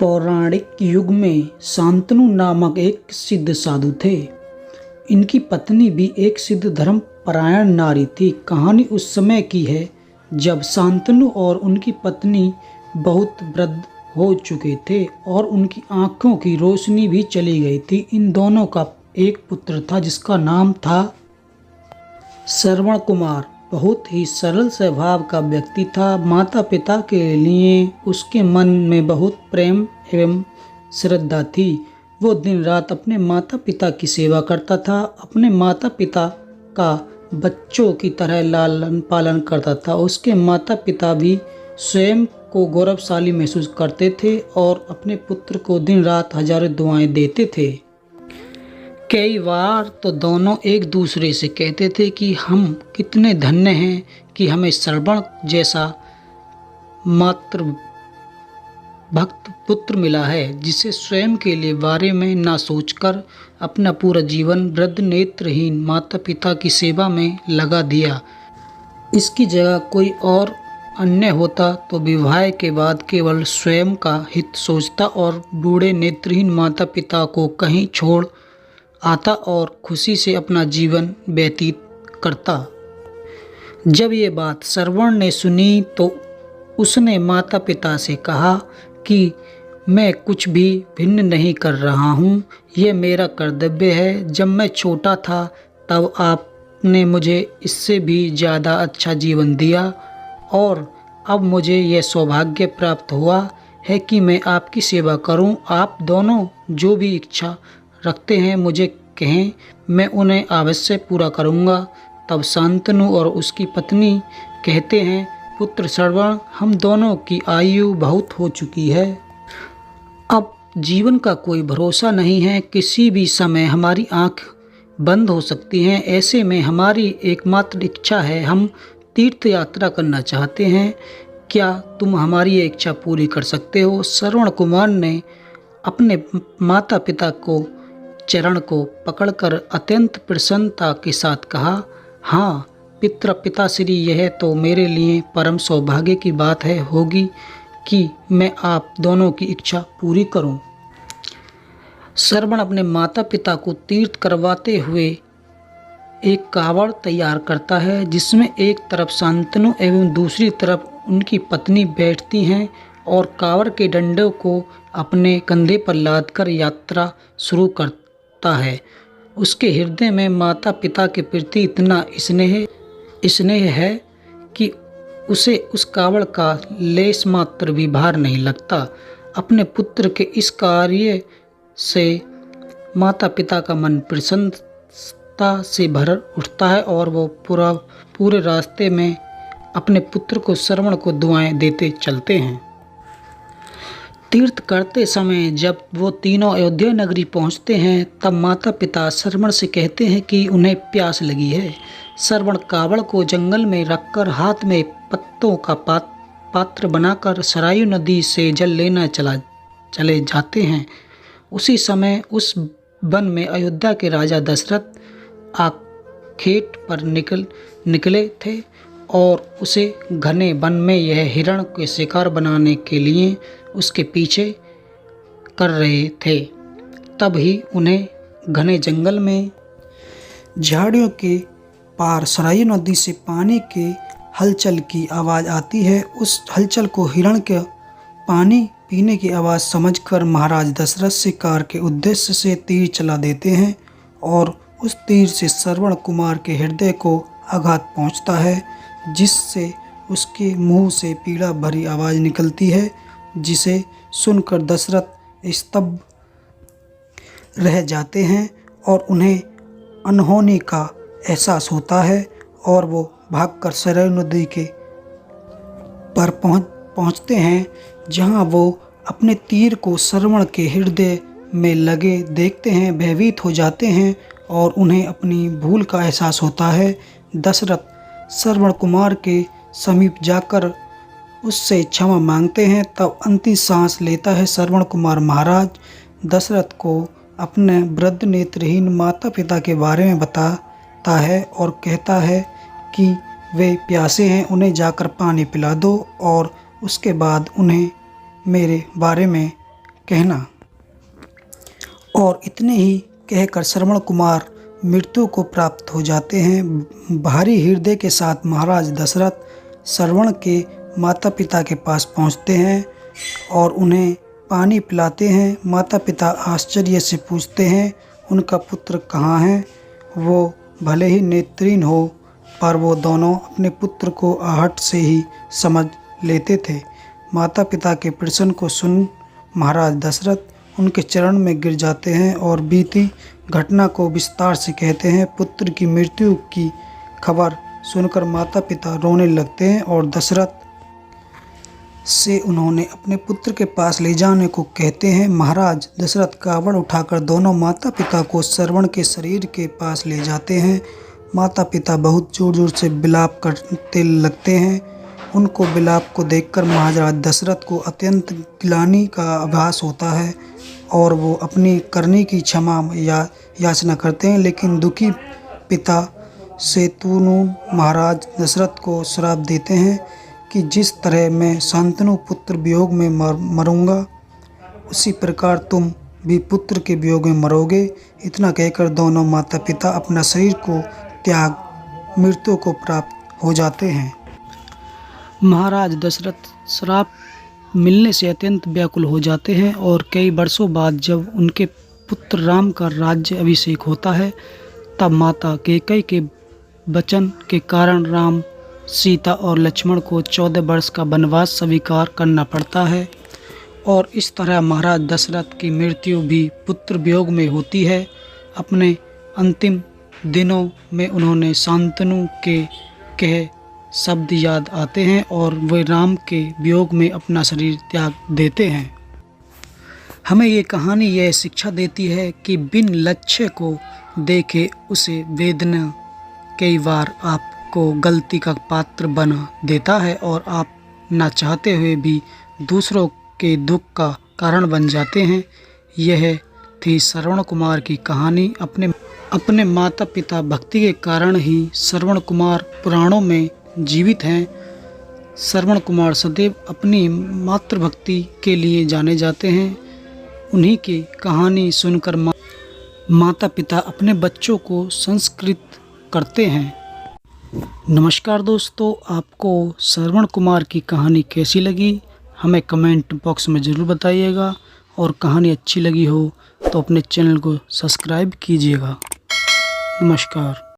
पौराणिक युग में शांतनु नामक एक सिद्ध साधु थे। इनकी पत्नी भी एक सिद्ध धर्मपरायण नारी थी। कहानी उस समय की है जब शांतनु और उनकी पत्नी बहुत वृद्ध हो चुके थे और उनकी आंखों की रोशनी भी चली गई थी। इन दोनों का एक पुत्र था जिसका नाम था श्रवण कुमार। बहुत ही सरल स्वभाव का व्यक्ति था। माता पिता के लिए उसके मन में बहुत प्रेम एवं श्रद्धा थी। वो दिन रात अपने माता पिता की सेवा करता था। अपने माता पिता का बच्चों की तरह लालन पालन करता था। उसके माता पिता भी स्वयं को गौरवशाली महसूस करते थे और अपने पुत्र को दिन रात हजारों दुआएं देते थे। कई बार तो दोनों एक दूसरे से कहते थे कि हम कितने धन्य हैं कि हमें श्रवण जैसा मातृ भक्त पुत्र मिला है, जिसे स्वयं के लिए बारे में ना सोचकर अपना पूरा जीवन वृद्ध नेत्रहीन माता पिता की सेवा में लगा दिया। इसकी जगह कोई और अन्य होता तो विवाह के बाद केवल स्वयं का हित सोचता और बूढ़े नेत्रहीन माता पिता को कहीं छोड़ आता और खुशी से अपना जीवन व्यतीत करता। जब ये बात श्रवण ने सुनी तो उसने माता पिता से कहा कि मैं कुछ भी भिन्न नहीं कर रहा हूँ, यह मेरा कर्तव्य है। जब मैं छोटा था तब आपने मुझे इससे भी ज़्यादा अच्छा जीवन दिया और अब मुझे यह सौभाग्य प्राप्त हुआ है कि मैं आपकी सेवा करूं। आप दोनों जो भी इच्छा रखते हैं मुझे कहें, मैं उन्हें अवश्य पूरा करूंगा। तब शांतनु और उसकी पत्नी कहते हैं, पुत्र श्रवण, हम दोनों की आयु बहुत हो चुकी है। अब जीवन का कोई भरोसा नहीं है। किसी भी समय हमारी आंख बंद हो सकती हैं। ऐसे में हमारी एकमात्र इच्छा है, हम तीर्थ यात्रा करना चाहते हैं। क्या तुम हमारी ये इच्छा पूरी कर सकते हो? श्रवण कुमार ने अपने माता पिता को चरण को पकड़कर अत्यंत प्रसन्नता के साथ कहा, हाँ पिताश्री, यह तो मेरे लिए परम सौभाग्य की बात होगी कि मैं आप दोनों की इच्छा पूरी करूं। श्रवण अपने माता पिता को तीर्थ करवाते हुए एक कावड़ तैयार करता है, जिसमें एक तरफ शांतनु एवं दूसरी तरफ उनकी पत्नी बैठती हैं और कावड़ के डंडों को अपने कंधे पर लादकर यात्रा शुरू करता है। उसके हृदय में माता पिता के प्रति इतना स्नेह है कि उसे उस कावड़ का लेश मात्र भी भार नहीं लगता। अपने पुत्र के इस कार्य से माता पिता का मन प्रसन्नता से भर उठता है और वो पूरे रास्ते में अपने पुत्र को श्रवण को दुआएं देते चलते हैं। तीर्थ करते समय जब वो तीनों अयोध्या नगरी पहुंचते हैं तब माता पिता श्रवण से कहते हैं कि उन्हें प्यास लगी है। श्रवण कावड़ को जंगल में रखकर हाथ में पत्तों का पात्र बनाकर सरयू नदी से जल लेना चले जाते हैं। उसी समय उस वन में अयोध्या के राजा दशरथ आखेट पर निकले थे और उसे घने वन में यह हिरण के शिकार बनाने के लिए उसके पीछे कर रहे थे। तब ही उन्हें घने जंगल में झाड़ियों के पार सरयू नदी से पानी के हलचल की आवाज़ आती है। उस हलचल को हिरण के पानी पीने की आवाज़ समझकर महाराज दशरथ शिकार के उद्देश्य से तीर चला देते हैं और उस तीर से श्रवण कुमार के हृदय को आघात पहुंचता है, जिससे उसके मुंह से पीड़ा भरी आवाज़ निकलती है, जिसे सुनकर दशरथ स्तब्ध रह जाते हैं और उन्हें अनहोनी का एहसास होता है और वो भागकर सरयू नदी के पर पहुंचते हैं, जहां वो अपने तीर को श्रवण के हृदय में लगे देखते हैं, भयभीत हो जाते हैं और उन्हें अपनी भूल का एहसास होता है। दशरथ श्रवण कुमार के समीप जाकर उससे क्षमा मांगते हैं। तब अंतिम सांस लेता है श्रवण कुमार महाराज दशरथ को अपने वृद्ध नेत्रहीन माता पिता के बारे में बताता है और कहता है कि वे प्यासे हैं, उन्हें जाकर पानी पिला दो और उसके बाद उन्हें मेरे बारे में कहना। और इतने ही कहकर श्रवण कुमार मृत्यु को प्राप्त हो जाते हैं। भारी हृदय के साथ महाराज दशरथ श्रवण के माता पिता के पास पहुंचते हैं और उन्हें पानी पिलाते हैं। माता पिता आश्चर्य से पूछते हैं उनका पुत्र कहाँ है। वो भले ही नेत्रहीन हो पर वो दोनों अपने पुत्र को आहट से ही समझ लेते थे। माता पिता के प्रश्न को सुन महाराज दशरथ उनके चरण में गिर जाते हैं और बीती घटना को विस्तार से कहते हैं। पुत्र की मृत्यु की खबर सुनकर माता पिता रोने लगते हैं और दशरथ से उन्होंने अपने पुत्र के पास ले जाने को कहते हैं। महाराज दशरथ कावड़ उठाकर दोनों माता पिता को श्रवण के शरीर के पास ले जाते हैं। माता पिता बहुत जोर जोर से विलाप करते लगते हैं। उनको विलाप को देखकर महाराज दशरथ को अत्यंत ग्लानि का आभास होता है और वो अपनी करनी की क्षमा याचना करते हैं। लेकिन दुखी पिता शत्रुघ्न महाराज दशरथ को श्राप देते हैं कि जिस तरह मैं शांतनु पुत्र वियोग में मरूंगा उसी प्रकार तुम भी पुत्र के वियोग में मरोगे। इतना कहकर दोनों माता पिता अपना शरीर को त्याग मृत्यु को प्राप्त हो जाते हैं। महाराज दशरथ श्राप मिलने से अत्यंत व्याकुल हो जाते हैं और कई वर्षों बाद जब उनके पुत्र राम का राज्य अभिषेक होता है तब माता कैकेयी के वचन के कारण राम, सीता और लक्ष्मण को 14 वर्ष का वनवास स्वीकार करना पड़ता है। और इस तरह महाराज दशरथ की मृत्यु भी पुत्र वियोग में होती है। अपने अंतिम दिनों में उन्होंने शांतनु के कहे शब्द याद आते हैं और वे राम के वियोग में अपना शरीर त्याग देते हैं। हमें ये कहानी यह शिक्षा देती है कि बिन लक्ष्य को देखे उसे वेदना कई बार आपको गलती का पात्र बना देता है और आप ना चाहते हुए भी दूसरों के दुख का कारण बन जाते हैं। यह थी श्रवण कुमार की कहानी। अपने माता पिता भक्ति के कारण ही श्रवण कुमार पुराणों में जीवित हैं। श्रवण कुमार सदैव अपनी मातृभक्ति के लिए जाने जाते हैं। उन्हीं की कहानी सुनकर माता पिता अपने बच्चों को संस्कृत करते हैं। नमस्कार दोस्तों, आपको श्रवण कुमार की कहानी कैसी लगी हमें कमेंट बॉक्स में ज़रूर बताइएगा और कहानी अच्छी लगी हो तो अपने चैनल को सब्सक्राइब कीजिएगा। नमस्कार।